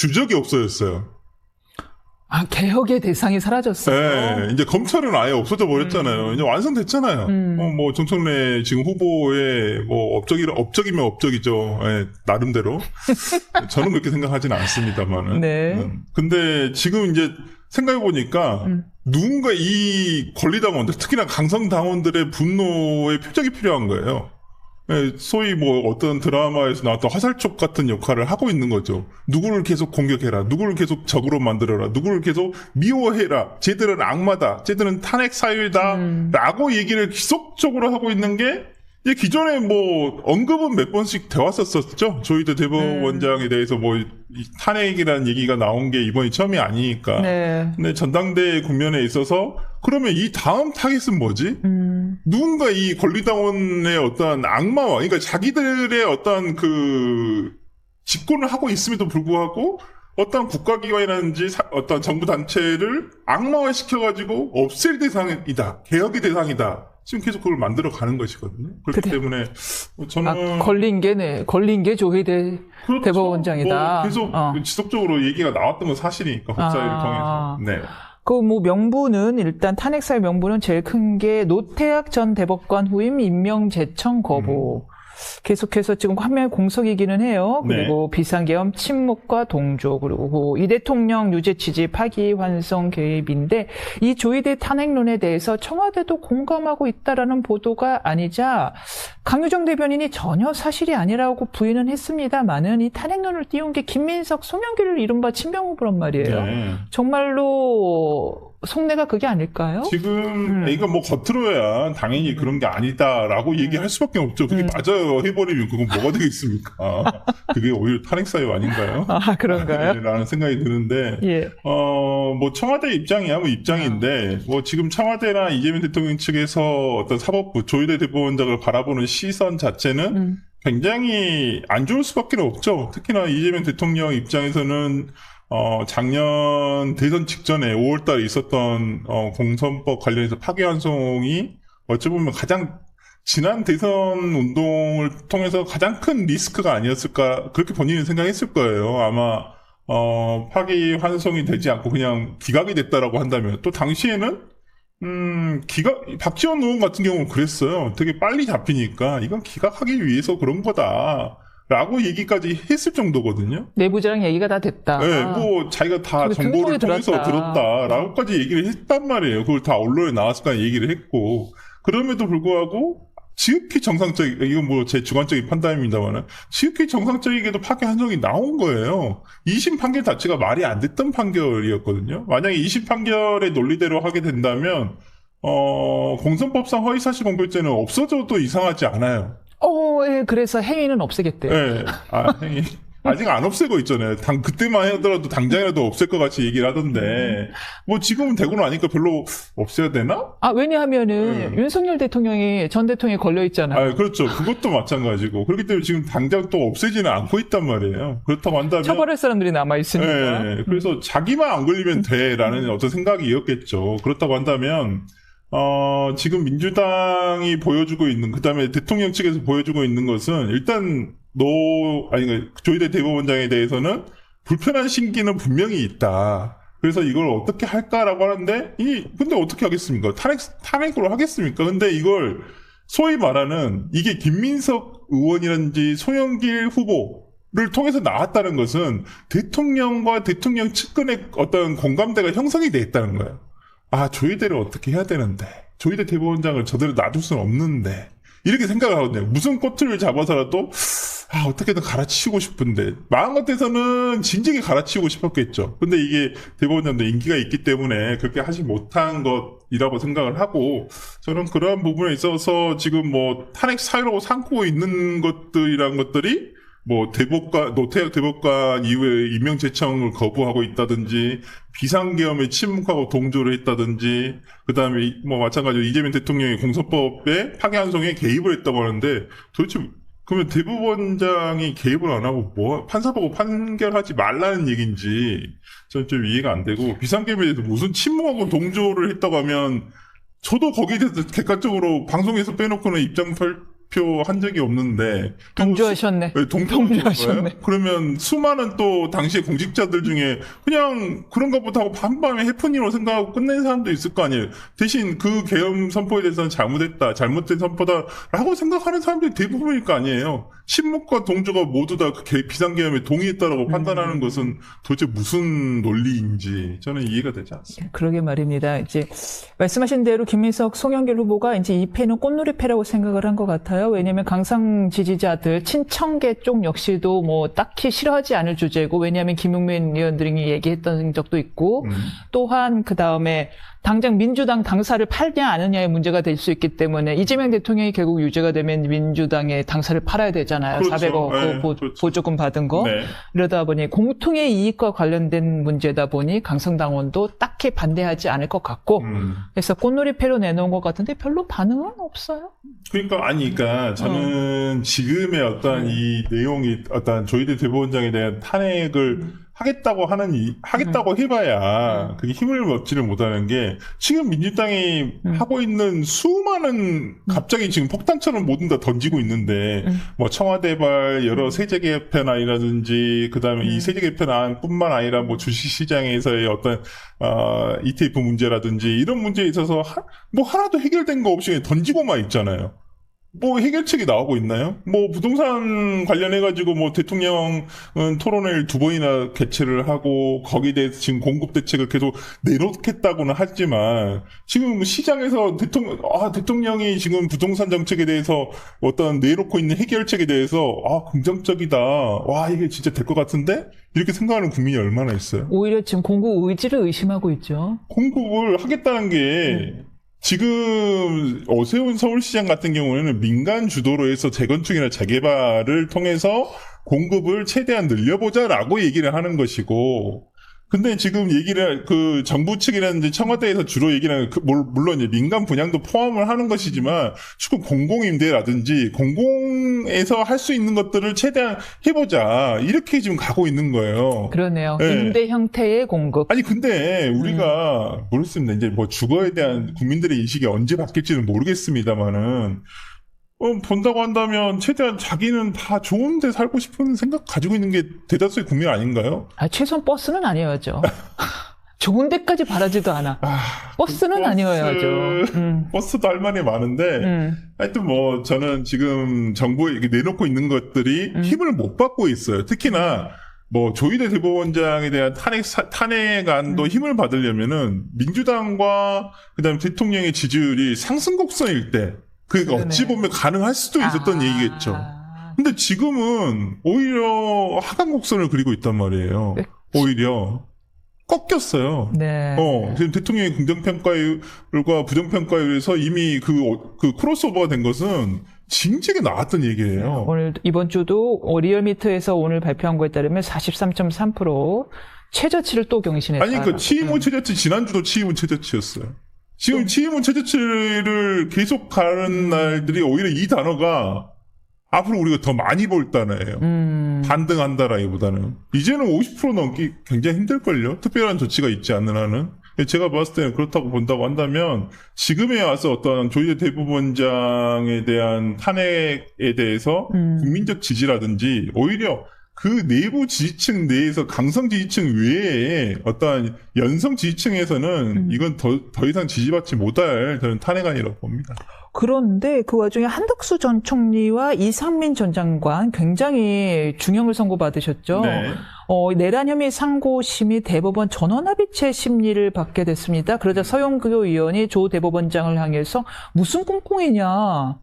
주적이 없어졌어요. 아, 개혁의 대상이 사라졌어요. 네, 이제 검찰은 아예 없어져 버렸잖아요. 이제 완성됐잖아요. 뭐 정청래 지금 후보의 뭐 업적이면 업적이죠. 네, 나름대로. 저는 그렇게 생각하지는 않습니다만은. 네. 근데 지금 이제 생각해 보니까 누군가 이 권리당원들, 특히나 강성당원들의 분노의 표적이 필요한 거예요. 소위 뭐 어떤 드라마에서 나왔던 화살촉 같은 역할을 하고 있는 거죠. 누구를 계속 공격해라. 누구를 계속 적으로 만들어라. 누구를 계속 미워해라. 쟤들은 악마다. 쟤들은 탄핵 사유이다. 라고 얘기를 지속적으로 하고 있는 게 이제 기존에 뭐 언급은 몇 번씩 되었었죠. 조희대 대법원장에 대해서 뭐 탄핵이라는 얘기가 나온 게 이번이 처음이 아니니까. 네. 근데 전당대회 국면에 있어서 그러면 이 다음 타깃은 뭐지? 누군가 이 권리당원의 어떤 악마와, 그러니까 자기들의 어떤 그 집권을 하고 있음에도 불구하고 어떤 국가기관이라든지 어떤 정부 단체를 악마화 시켜가지고 없앨 대상이다, 개혁의 대상이다. 지금 계속 그걸 만들어 가는 것이거든요. 그렇기 때문에 저는 걸린 게 조희대 그렇죠. 대법원장이다. 뭐 계속 지속적으로 얘기가 나왔던 건 사실이니까 법사위를 통해서. 네. 그 뭐 명분은 일단 탄핵사의 명분은 제일 큰 게 노태학 전 대법관 후임 임명 제청 거부. 계속해서 지금 화면 공석이기는 해요. 그리고 네. 비상계엄 침묵과 동조, 그리고 이 대통령 유죄 취지 파기환송 개입인데 이 조희대 탄핵론에 대해서 청와대도 공감하고 있다라는 보도가 아니자 강유정 대변인이 전혀 사실이 아니라고 부인은 했습니다만은 이 탄핵론을 띄운 게 김민석, 송영길 이른바 친명 후보란 말이에요. 네. 정말로 속내가 그게 아닐까요? 지금 이거 뭐 겉으로야 당연히 그런 게 아니다라고 얘기할 수밖에 없죠. 그게 맞아요 해버리면 그건 뭐가 되겠습니까? 그게 오히려 탄핵 사유 아닌가요? 아 그런가요? 라는 생각이 드는데 예. 뭐 청와대 입장이야 뭐 입장인데 뭐 지금 청와대나 이재명 대통령 측에서 어떤 사법부 조희대 대법원장을 바라보는 시선 자체는 굉장히 안 좋을 수밖에 없죠. 특히나 이재명 대통령 입장에서는 작년 대선 직전에 5월달에 있었던, 공선법 관련해서 파기환송이 어찌 보면 가장, 지난 대선 운동을 통해서 가장 큰 리스크가 아니었을까, 그렇게 본인은 생각했을 거예요. 아마, 파기환송이 되지 않고 그냥 기각이 됐다라고 한다면, 또 당시에는, 박지원 의원 같은 경우는 그랬어요. 되게 빨리 잡히니까, 이건 기각하기 위해서 그런 거다. 라고 얘기까지 했을 정도거든요. 내부자랑 얘기가 다 됐다. 네, 뭐 자기가 다 정보를 통해서 들었다라고까지 얘기를 했단 말이에요. 그걸 다 언론에 나왔으니까 얘기를 했고 그럼에도 불구하고 지극히 정상적인 이건 뭐 제 주관적인 판단입니다만은 지극히 정상적이게도 파기환송이 나온 거예요. 2심 판결 자체가 말이 안 됐던 판결이었거든요. 만약에 2심 판결의 논리대로 하게 된다면 공선법상 허위사실 공표죄는 없어져도 이상하지 않아요. 예, 그래서 행위는 없애겠대요. 네. 행위. 아직 안 없애고 있잖아요. 그때만 하더라도 당장이라도 없앨 것 같이 얘기를 하던데, 뭐 지금은 되고 나니까 별로 없애야 되나? 왜냐하면은, 윤석열 대통령이, 전 대통령이 걸려있잖아요. 그렇죠. 그것도 마찬가지고. 그렇기 때문에 지금 당장 또 없애지는 않고 있단 말이에요. 그렇다고 한다면. 처벌할 사람들이 남아있으니까. 네. 그래서 자기만 안 걸리면 돼라는 어떤 생각이었겠죠. 그렇다고 한다면, 지금 민주당이 보여주고 있는, 그 다음에 대통령 측에서 보여주고 있는 것은, 일단, 조희대 대법원장에 대해서는 불편한 심기는 분명히 있다. 그래서 이걸 어떻게 할까라고 하는데, 근데 어떻게 하겠습니까? 탄핵으로 하겠습니까? 근데 이걸, 소위 말하는, 이게 김민석 의원이라든지 송영길 후보를 통해서 나왔다는 것은, 대통령과 대통령 측근의 어떤 공감대가 형성이 돼 있다는 거예요. 조희대를 어떻게 해야 되는데, 조희대 대법원장을 저대로 놔둘 수는 없는데, 이렇게 생각을 하거든요. 무슨 꼬투리를 잡아서라도, 어떻게든 갈아치우고 싶은데, 마음 같아서는 진작에 갈아치우고 싶었겠죠. 근데 이게 대법원장도 인기가 있기 때문에 그렇게 하지 못한 것이라고 생각을 하고, 저는 그러한 부분에 있어서 지금 뭐 탄핵 사유라고 삼고 있는 것들이란 것들이, 뭐 노태학 대법관 이후에 임명 제청을 거부하고 있다든지 비상계엄에 침묵하고 동조를 했다든지 그다음에 뭐 마찬가지로 이재명 대통령이 공선법에 파기환송에 개입을 했다고 하는데 도대체 그러면 대법원장이 개입을 안 하고 뭐 판사 보고 판결하지 말라는 얘기인지 저는 좀 이해가 안 되고 비상계엄에 대해서 무슨 침묵하고 동조를 했다고 하면 저도 거기에 대해서 객관적으로 방송에서 빼놓고는 입장 발표한 적이 없는데 동조하셨네. 동조하셨네. 그러면 수많은 또 당시의 공직자들 중에 그냥 그런 것부터 하고 반밤에 해프닝으로 생각하고 끝낸 사람도 있을 거 아니에요. 대신 그 계엄 선포에 대해서는 잘못했다, 잘못된 선포다라고 생각하는 사람들이 대부분일 거 아니에요. 친목과 동조가 모두 다 그 비상계엄에 동의했다라고 판단하는 것은 도대체 무슨 논리인지 저는 이해가 되지 않습니다. 그러게 말입니다. 이제 말씀하신 대로 김민석, 송영길 후보가 이제 이 패는 꽃놀이패라고 생각을 한 것 같아요. 왜냐하면 강성 지지자들, 친청계 쪽 역시도 뭐 딱히 싫어하지 않을 주제고, 왜냐하면 김용민 의원들이 얘기했던 적도 있고, 또한 그 다음에 당장 민주당 당사를 팔냐 아느냐의 문제가 될 수 있기 때문에 이재명 대통령이 결국 유죄가 되면 민주당의 당사를 팔아야 되잖아요. 그렇죠. 400억 네, 그렇죠. 보조금 받은 거. 네. 이러다 보니 공통의 이익과 관련된 문제다 보니 강성당원도 딱히 반대하지 않을 것 같고, 그래서 꽃놀이패로 내놓은 것 같은데 별로 반응은 없어요. 그러니까 저는 지금의 어떤 이 내용이 어떤 조희대 대법원장에 대한 탄핵을 하겠다고 해봐야 그게 힘을 얻지를 못하는 게 지금 민주당이 하고 있는 수많은 갑자기 지금 폭탄처럼 모든 다 던지고 있는데 뭐 청와대발 여러 세제 개편안이라든지 그다음에 이 세제 개편안뿐만 아니라 뭐 주식시장에서의 어떤 ETF 문제라든지 이런 문제에 있어서 뭐 하나도 해결된 거 없이 던지고만 있잖아요. 뭐 해결책이 나오고 있나요? 뭐 부동산 관련해가지고 뭐 대통령은 토론회를 2번이나 개최를 하고 거기에 대해서 지금 공급 대책을 계속 내놓겠다고는 하지만 지금 시장에서 대통령이 지금 부동산 정책에 대해서 어떤 내놓고 있는 해결책에 대해서 긍정적이다. 와 이게 진짜 될 것 같은데? 이렇게 생각하는 국민이 얼마나 있어요? 오히려 지금 공급 의지를 의심하고 있죠. 공급을 하겠다는 게 지금 오세훈 서울시장 같은 경우에는 민간 주도로 해서 재건축이나 재개발을 통해서 공급을 최대한 늘려보자라고 얘기를 하는 것이고, 근데 지금 그 정부 측이라든지 청와대에서 주로 얘기를 하는, 물론 이제 민간 분양도 포함을 하는 것이지만, 지금 공공임대라든지 공공에서 할 수 있는 것들을 최대한 해보자. 이렇게 지금 가고 있는 거예요. 그러네요. 네. 임대 형태의 공급. 아니, 근데 우리가 모르겠습니다. 이제 뭐 주거에 대한 국민들의 인식이 언제 바뀔지는 모르겠습니다만은, 본다고 한다면 최대한 자기는 다 좋은 데 살고 싶은 생각 가지고 있는 게 대다수의 국민 아닌가요? 최소한 버스는 아니어야죠. 좋은 데까지 바라지도 않아. 버스는 아니어야죠. 버스도 할 만이 많은데, 하여튼 뭐 저는 지금 정부에 이렇게 내놓고 있는 것들이 힘을 못 받고 있어요. 특히나 뭐 조희대 대법원장에 대한 탄핵안도 힘을 받으려면은 민주당과 그다음에 대통령의 지지율이 상승 곡선일 때 그러니까 어찌 보면 가능할 수도 있었던 얘기겠죠. 근데 지금은 오히려 하강 곡선을 그리고 있단 말이에요. 오히려 꺾였어요. 네. 지금 대통령의 긍정평가율과 부정평가율에서 이미 그 크로스오버가 된 것은 징직에 나왔던 얘기예요. 오늘 이번 주도 리얼미터에서 오늘 발표한 거에 따르면 43.3% 최저치를 또 경신했다. 아니 그 취임후 최저치 지난주도 취임후 최저치였어요. 지금 취임후 최저치를 계속 가는 날들이 오히려 이 단어가 앞으로 우리가 더 많이 볼 단어예요. 반등한다라기보다는. 이제는 50% 넘기 굉장히 힘들걸요. 특별한 조치가 있지 않는 한은. 제가 봤을 때는 그렇다고 본다고 한다면 지금에 와서 어떤 조희대 대법원장에 대한 탄핵에 대해서 국민적 지지라든지 오히려 그 내부 지지층 내에서 강성 지지층 외에 어떤 연성 지지층에서는 이건 더 이상 지지받지 못할 저는 탄핵안이라고 봅니다. 그런데 그 와중에 한덕수 전 총리와 이상민 전 장관 굉장히 중형을 선고받으셨죠. 네. 내란 혐의 상고심이 대법원 전원합의체 심리를 받게 됐습니다. 그러자 서영교 의원이 조 대법원장을 향해서 무슨 꿍꿍이냐.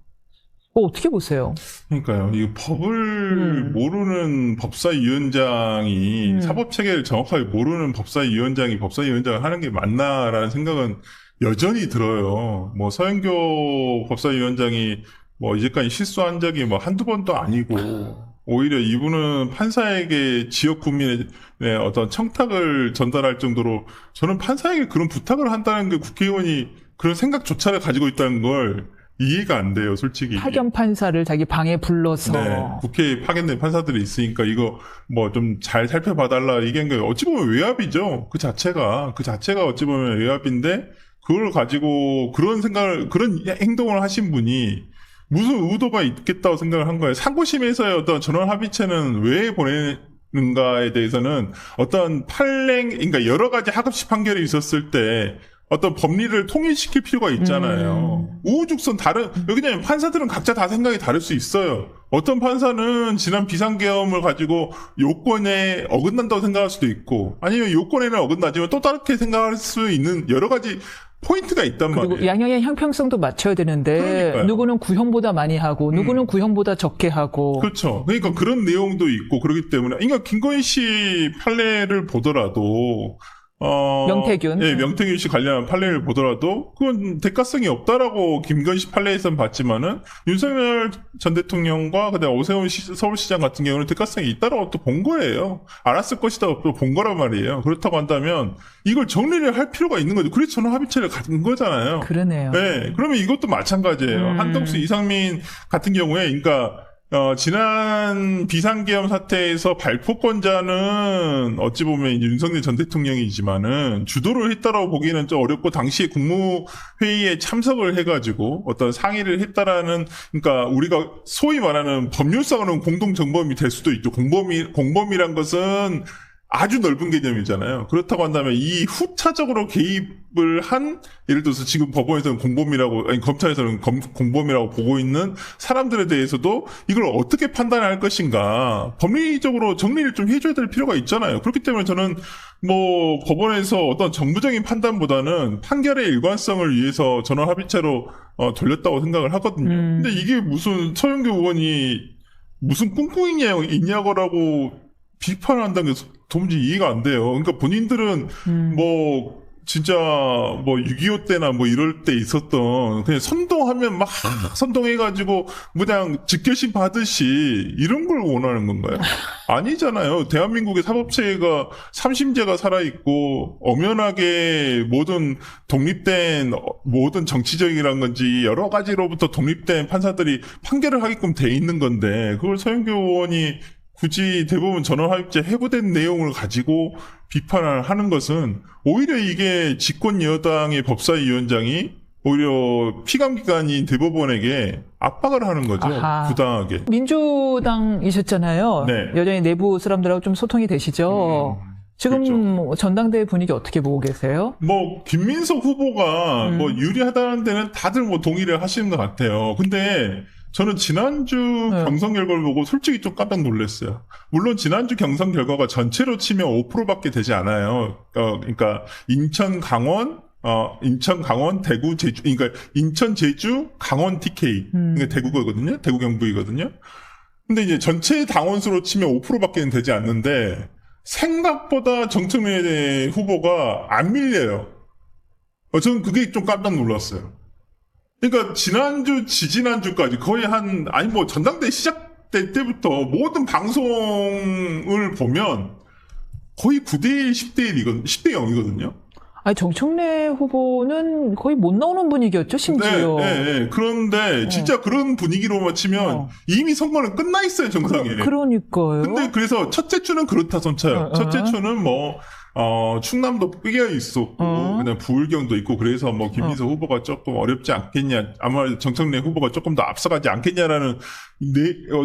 어떻게 보세요? 그러니까요. 이 법을 모르는 법사위원장이 사법체계를 정확하게 모르는 법사위원장을 하는 게 맞나라는 생각은 여전히 들어요. 뭐 서영교 법사위원장이 뭐 이제까지 실수한 적이 뭐 한두 번도 아니고 오히려 이분은 판사에게 지역 국민의 어떤 청탁을 전달할 정도로 저는 판사에게 그런 부탁을 한다는 게 국회의원이 그런 생각조차를 가지고 있다는 걸 이해가 안 돼요, 솔직히. 파견 판사를 자기 방에 불러서. 네, 국회에 파견된 판사들이 있으니까 이거 뭐 좀 잘 살펴봐달라 얘기한 게 어찌 보면 외압이죠. 그 자체가 어찌 보면 외압인데 그걸 가지고 그런 행동을 하신 분이 무슨 의도가 있겠다고 생각을 한 거예요. 상고심에서의 어떤 전원 합의체는 왜 보내는가에 대해서는 어떤 그러니까 여러 가지 하급식 판결이 있었을 때 어떤 법리를 통일시킬 필요가 있잖아요. 우후죽순 여기는 판사들은 각자 다 생각이 다를 수 있어요. 어떤 판사는 지난 비상계엄을 가지고 요건에 어긋난다고 생각할 수도 있고, 아니면 요건에는 어긋나지만 또 다르게 생각할 수 있는 여러 가지 포인트가 있단 말이에요. 그리고 양형의 형평성도 맞춰야 되는데 그러니까요. 누구는 구형보다 많이 하고 누구는 구형보다 적게 하고. 그렇죠. 그러니까 그런 내용도 있고 그렇기 때문에, 그러니까 김건희 씨 판례를 보더라도 명태균. 예, 명태균 씨 관련한 판례를 보더라도 그건 대가성이 없다라고 김건희 씨 판례에서는 봤지만은 윤석열 전 대통령과 그다음 오세훈 서울시장 같은 경우는 대가성이 있다라고 또 본 거예요. 알았을 것이다 또 본 거란 말이에요. 그렇다고 한다면 이걸 정리를 할 필요가 있는 거죠. 그래서 저는 합의체를 갖은 거잖아요. 그러네요. 네, 그러면 이것도 마찬가지예요. 한덕수, 이상민 같은 경우에, 그러니까 지난 비상계엄 사태에서 발포권자는 어찌 보면 이제 윤석열 전 대통령이지만은 주도를 했다라고 보기에는 좀 어렵고, 당시에 국무회의에 참석을 해가지고 어떤 상의를 했다라는, 그러니까 우리가 소위 말하는 법률상으로는 공동정범이 될 수도 있죠. 공범이란 것은 아주 넓은 개념이잖아요. 그렇다고 한다면 이 후차적으로 개입을 한, 예를 들어서 지금 법원에서는 검찰에서는 공범이라고 보고 있는 사람들에 대해서도 이걸 어떻게 판단할 것인가, 법리적으로 정리를 좀 해줘야 될 필요가 있잖아요. 그렇기 때문에 저는 법원에서 어떤 정부적인 판단보다는 판결의 일관성을 위해서 전원 합의체로 돌렸다고 생각을 하거든요. 근데 이게 무슨 서영교 의원이 무슨 꿍꿍이냐고라고 비판한다는 게 도무지 이해가 안 돼요. 그러니까 본인들은 진짜 6.25 때나 이럴 때 있었던, 그냥 선동하면 막 선동해가지고 그냥 직결심 받듯이 이런 걸 원하는 건가요? 아니잖아요. 대한민국의 사법체계가 삼심제가 살아있고 엄연하게 모든 정치적이란 건지 여러 가지로부터 독립된 판사들이 판결을 하게끔 돼 있는 건데, 그걸 서영교 의원이 굳이 대부분 전원합의체 해부된 내용을 가지고 비판을 하는 것은 오히려 이게 집권 여당의 법사위원장이 오히려 피감기관인 대법원에게 압박을 하는 거죠. 아하. 부당하게. 민주당이셨잖아요. 네. 여전히 내부 사람들하고 좀 소통이 되시죠. 지금 그렇죠. 전당대회 분위기 어떻게 보고 계세요? 김민석 후보가 유리하다는 데는 다들 동의를 하시는 것 같아요. 근데 저는 지난주 경선 결과를 보고 솔직히 좀 깜짝 놀랐어요. 물론 지난주 경선 결과가 전체로 치면 5%밖에 되지 않아요. 그러니까 인천, 강원, 대구, 제주, 그러니까 인천, 제주, 강원 TK. 그러니까 대구거든요. 대구 경북이거든요. 근데 이제 전체 당원수로 치면 5%밖에 되지 않는데 생각보다 정청래 후보가 안 밀려요. 저는 그게 좀 깜짝 놀랐어요. 그러니까 지지난주까지 거의 전당대회 시작될 때부터 모든 방송을 보면 거의 9대1, 10대 0이거든요. 아니, 정청래 후보는 거의 못 나오는 분위기였죠, 심지어. 네. 그런데 진짜 그런 분위기로만 치면 이미 선거는 끝나 있어요, 정상에. 그러니까요. 근데 그래서 첫째 주는 그렇다 손쳐요. 첫째 주는 충남도 삐겨 있었고, 그다음 부울경도 있고, 그래서 김민석 후보가 조금 어렵지 않겠냐, 아마 정청래 후보가 조금 더 앞서가지 않겠냐라는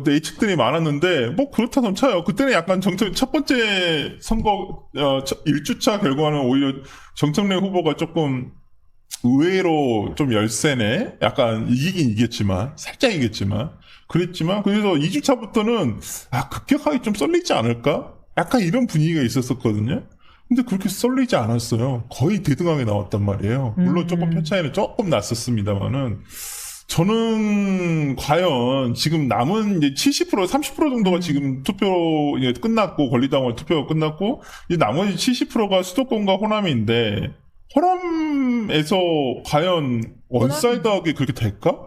예측들이 많았는데, 그렇다 손쳐요. 그때는 약간 첫 번째 선거, 1주차 결과는 오히려 정청래 후보가 조금 의외로 좀 열세네? 약간 살짝 이겼지만, 그랬지만, 그래서 2주차부터는, 급격하게 좀 썰리지 않을까? 약간 이런 분위기가 있었었거든요. 근데 그렇게 썰리지 않았어요. 거의 대등하게 나왔단 말이에요. 물론 조금 표 차이는 조금 났었습니다만은, 저는 과연 지금 남은 이제 70%, 30% 정도가 지금 투표 이제 끝났고, 권리당원 투표가 끝났고, 이제 나머지 70%가 수도권과 호남인데, 호남에서 과연 원사이드하게 그렇게 될까?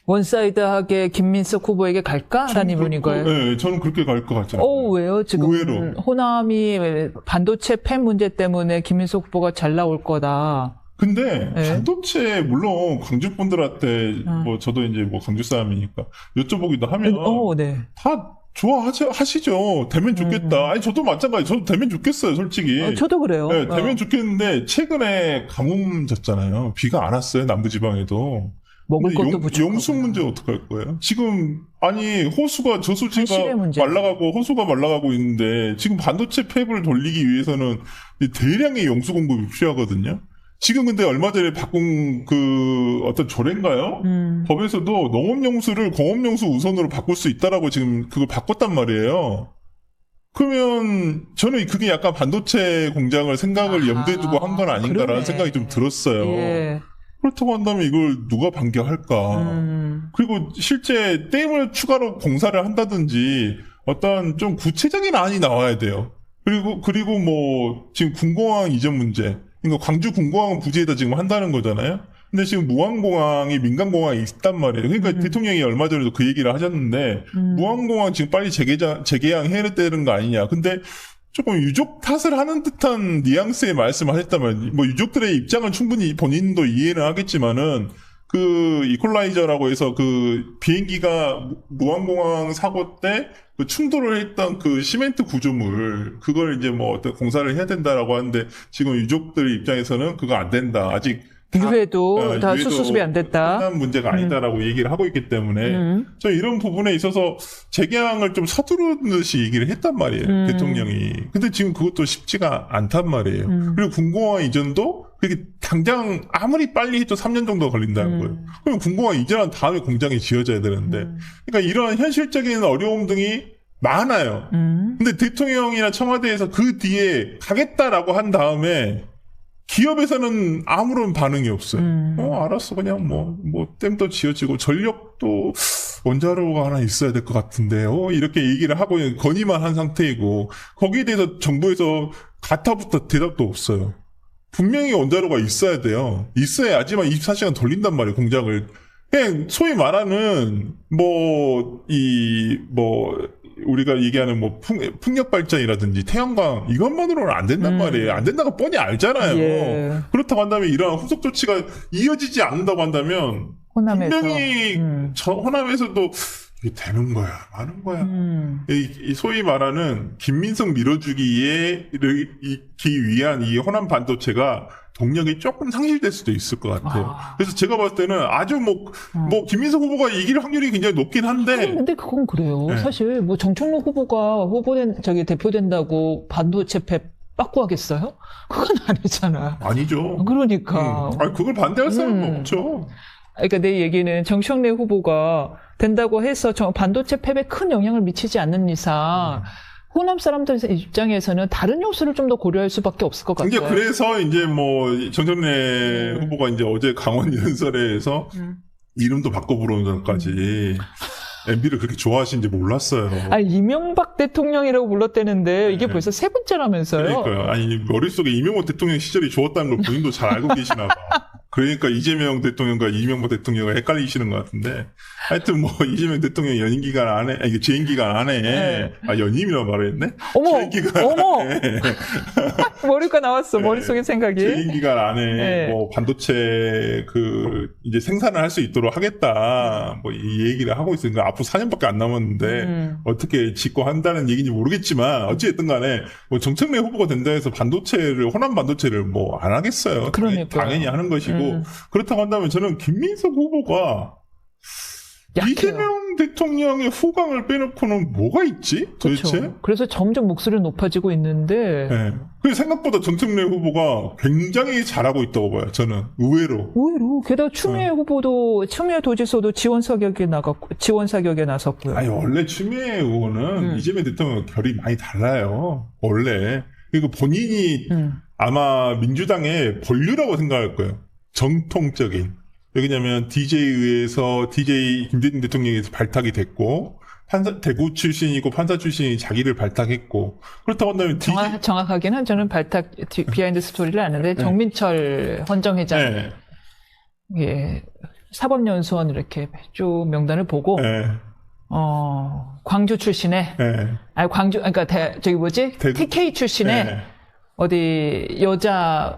원사이드하게 김민석 후보에게 갈까라는 분이고요. 네, 저는 그렇게 갈 것 같아요. 왜요? 지금 의외로. 호남이 반도체 팹 문제 때문에 김민석 후보가 잘 나올 거다. 근데 네. 반도체 물론 광주 분들한테 저도 이제 광주 사람이니까 여쭤보기도 하면 네. 다 좋아하시죠. 되면 좋겠다. 아니 저도 마찬가지. 저도 되면 좋겠어요, 솔직히. 저도 그래요. 네, 되면 좋겠는데 최근에 가뭄 졌잖아요. 비가 안 왔어요, 남부지방에도. 먹을 근데 것도 부족하고. 용수 문제 어떡할 거예요? 지금 아니 호수가 저수지가 한실의 문제죠. 말라가고 호수가 말라가고 있는데 지금 반도체 팹을 돌리기 위해서는 이 대량의 용수 공급이 필요하거든요. 지금 근데 얼마 전에 바꾼 그 어떤 조례인가요? 법에서도 농업용수를 공업용수 우선으로 바꿀 수 있다라고 지금 그걸 바꿨단 말이에요. 그러면 저는 그게 약간 반도체 공장을 생각을 염두에 두고 한 건 아닌가라는 그러네. 생각이 좀 들었어요. 예. 그렇다고 한다면 이걸 누가 반겨할까? 그리고 실제 댐을 추가로 공사를 한다든지 어떤 좀 구체적인 안이 나와야 돼요. 그리고 뭐 지금 군공항 이전 문제, 그러니까 광주 군공항 부지에다 지금 한다는 거잖아요. 근데 지금 무안공항이 민간공항이 있단 말이에요. 그러니까 대통령이 얼마 전에도 그 얘기를 하셨는데 무안공항 지금 빨리 재개항 해야 되는 거 아니냐. 근데 조금 유족 탓을 하는 듯한 뉘앙스의 말씀을 하셨다면, 뭐 유족들의 입장은 충분히 본인도 이해는 하겠지만은, 그 이퀄라이저라고 해서 그 비행기가 무안공항 사고 때 그 충돌을 했던 그 시멘트 구조물, 그걸 이제 뭐 어떤 공사를 해야 된다라고 하는데, 지금 유족들 입장에서는 그거 안 된다. 아직 유해도 다 유해도 수습이 안 됐다. 끝난 문제가 아니다라고 얘기를 하고 있기 때문에 저 이런 부분에 있어서 재개항을 좀 서두르듯이 얘기를 했단 말이에요. 대통령이. 근데 지금 그것도 쉽지가 않단 말이에요. 그리고 군공항 이전도 그게 당장 아무리 빨리 해도 3년 정도 걸린다는 거예요. 그럼 군공항 이전한 다음에 공장이 지어져야 되는데 그러니까 이런 현실적인 어려움 등이 많아요. 근데 대통령이나 청와대에서 그 뒤에 가겠다라고 한 다음에 기업에서는 아무런 반응이 없어요. 알았어. 그냥 댐도 지어지고 전력도 원자로가 하나 있어야 될 것 같은데요. 이렇게 얘기를 하고 건의만 한 상태이고 거기에 대해서 정부에서 가타부터 대답도 없어요. 분명히 원자로가 있어야 돼요. 있어야지만 24시간 돌린단 말이에요, 공장을. 그냥 소위 말하는 우리가 얘기하는 풍력 발전이라든지 태양광 이것만으로는 안 된단 말이에요. 안 된다고 뻔히 알잖아요. 예. 그렇다고 한다면 이러한 후속 조치가 이어지지 않는다고 한다면 호남에서. 분명히 호남에서도 이게 되는 거야, 마는 거야. 이 소위 말하는 김민석 밀어주기에 위한 이 호남 반도체가 동력이 조금 상실될 수도 있을 것 같아요. 그래서 제가 봤을 때는 아주 김민석 후보가 이길 확률이 굉장히 높긴 한데. 근데 그건 그래요. 네. 사실 정청래 후보가 대표된다고 반도체 팹 빠꾸하겠어요? 그건 아니잖아. 아니죠. 그러니까. 그걸 반대할 사람은 없죠. 그러니까 내 얘기는 정청래 후보가 된다고 해서 반도체 팹에 큰 영향을 미치지 않는 이상 호남 사람들 입장에서는 다른 요소를 좀 더 고려할 수밖에 없을 것 같아요. 그래서 이제 정청래 후보가 이제 어제 강원 연설회에서 이름도 바꿔 부르는까지 MB를 그렇게 좋아하시는지 몰랐어요. 아니, 이명박 대통령이라고 불렀대는데 이게 벌써 세 번째라면서요? 그러니까요. 아니, 머릿속에 이명박 대통령 시절이 좋았다는 걸 본인도 잘 알고 계시나 봐. 그러니까 이재명 대통령과 이명박 대통령을 헷갈리시는 것 같은데. 하여튼 이재명 대통령 연임기간 안에, 재임기간 안에, 네. 연임이라고 말했네? 어머! 머리가 나왔어, 머릿속에 생각이. 재임기간 안에, 네. 반도체, 이제 생산을 할 수 있도록 하겠다. 이 얘기를 하고 있으니까 앞으로 4년밖에 안 남았는데, 어떻게 짓고 한다는 얘기인지 모르겠지만, 어찌됐든 간에, 정청래 후보가 된다 해서 호남 반도체를 안 하겠어요. 그러니까요. 당연히 하는 것이고, 그렇다고 한다면 저는 김민석 후보가 약해요. 이재명 대통령의 후광을 빼놓고는 뭐가 있지? 도대체? 그렇죠. 그래서 점점 목소리가 높아지고 있는데. 네. 그리고 생각보다 정청래 후보가 굉장히 잘하고 있다고 봐요. 저는 의외로. 게다가 추미애 도지사도 지원 사격에 나섰고요. 아니 원래 추미애 의원은 이재명 대통령 결이 많이 달라요. 원래. 그리고 본인이 아마 민주당의 본류라고 생각할 거예요. 정통적인. 왜냐면 DJ의회에서 김대중 대통령에서 발탁이 됐고 대구 출신이고 판사 출신이 자기를 발탁했고 그렇다고 한다면 정확하게는 저는 발탁 비하인드 스토리를 아는데 정민철 헌정회장 네. 예, 사법연수원 이렇게 쭉 명단을 보고 네. 광주 출신의 네. TK 출신의 네. 어디 여자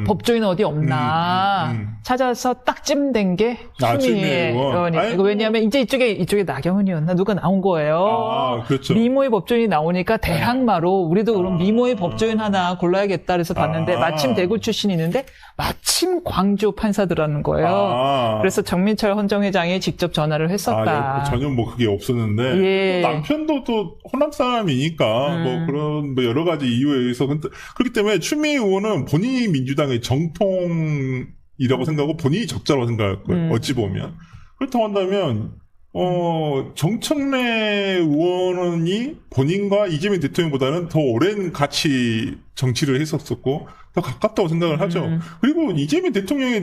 법조인 어디 없나 찾아서 딱 찜된 게 추미애 의원이. 왜냐하면 이제 이쪽에 나경원이었나 누가 나온 거예요. 그렇죠. 미모의 법조인이 나오니까 대항마로 우리도 그럼 미모의 법조인 하나 골라야겠다 그래서 봤는데 마침 대구 출신이 있는데 마침 광주 판사더라는 거예요. 그래서 정민철 헌정회장이 직접 전화를 했었다. 전혀 뭐 그게 없었는데 예. 또 남편도 또 호남 사람이니까 뭐 그런 뭐 여러 가지 이유에 의해서 그렇기 때문에 추미애 의원은 본인이 민주당의 정통이라고 생각하고 본인이 적자라고 생각할 거예요. 어찌 보면. 그렇다고 한다면 정청래 의원이 본인과 이재명 대통령보다는 더 오랜 같이 정치를 했었었고 더 가깝다고 생각을 하죠. 그리고 이재명 대통령에 대해